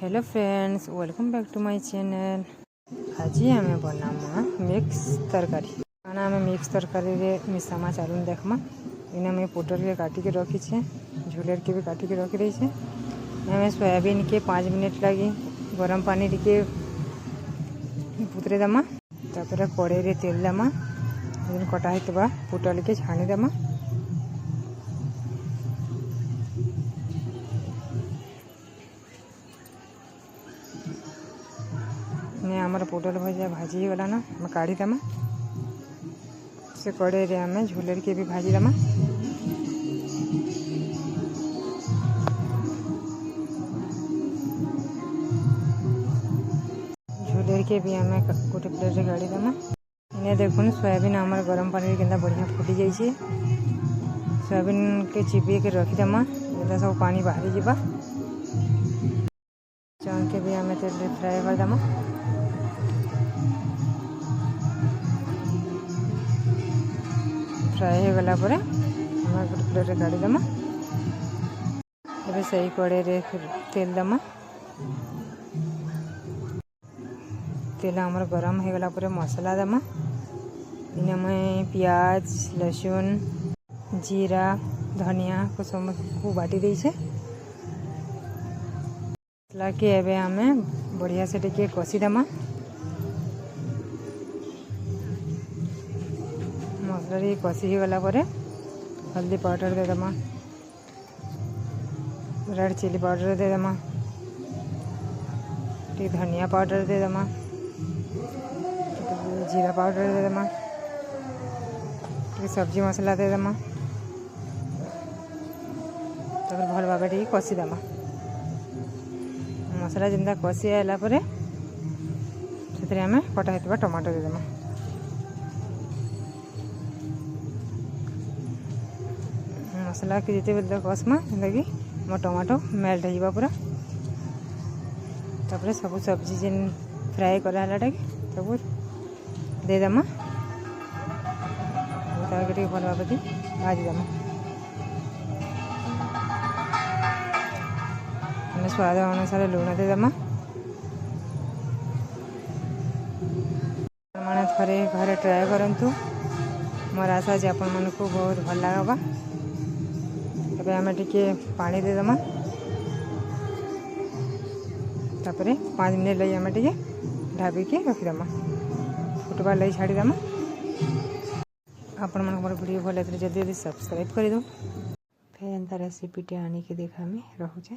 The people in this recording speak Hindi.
Hello friends, welcome back to my channel. आज आम बनामा मिक्स तरकारी। खाना आम मिक्स तरकारी रे मिसामा चालू देखमा। इन्हें मैं पोटल के काटी के रखी छे, झुलेर के भी काटी के रखी रही छे। मैं सोयाबीन के 5 मिनट लगी गरम पानी टिके पुतरे दमा। तापर कड़ाई रे तेल दमा, कटा होता पोटल के छाणी दमा। आमर पोटल भजा भाजी गला ना, आम काढ़ी दमा। से कड़े रे आम झोलेर के भी भाजी दमा। झोलेर के भी आम गोटे प्लेट रे गाड़ी दमा। इन्हें देखुन सोयाबीन आमर गरम पानी के बढ़िया फुटी जाइए। सोयाबीन के चिपी के रखीदमा, सब पानी बाहरी जावा। चन के भी आम तेल फ्राए करदमा। फ्राए हो गला परे हम गोटे प्लेट काढ़ी दमा। एबे सही कड़े रे तेल दमा। तेल हमर गरम हो गला परे मसला दमा। इने मैं प्याज, लहसुन, जीरा, धनिया को सब को बाटी दी छे। मसला के एबे हमें बढ़िया से टिके कषी दमा। मसला कषी हो गला परे हल्दी पाउडर दे दमा, रेड चिली पाउडर दे दमा, धनिया पाउडर दे दमा, जीरा पाउडर दे दमा, सब्जी मसला दे दमा। तब भल भाव कषी दमा। मसला जिंदा कषी आला परे से आम कटा होता टमाटो दे दमा। मसला के जिते बेले कसमा कि मो टमाटो मेल्ट हो पूरा। तापर सब सब्जी जेन फ्राए कराटा सब दे दमा। भल भाव भाजी दमा। स्वाद अनुसार लुण दे दमा। मैंने थरे घरे ट्राए करंतु। मोर आशा जे आपण मन को बहुत भल लागबा। एबे आमे टिके पानी दे दमा। तापरे 5 मिनट लई आमे टिके ढाबी के रखी दमा। फुटबार लई छाड़ी दमा। आपण मन मोर वीडियो भल लागले जल्दी जल्दी सब्सक्राइब कर दो। फेर रेसिपी टे आनी के देखा में रहू छे।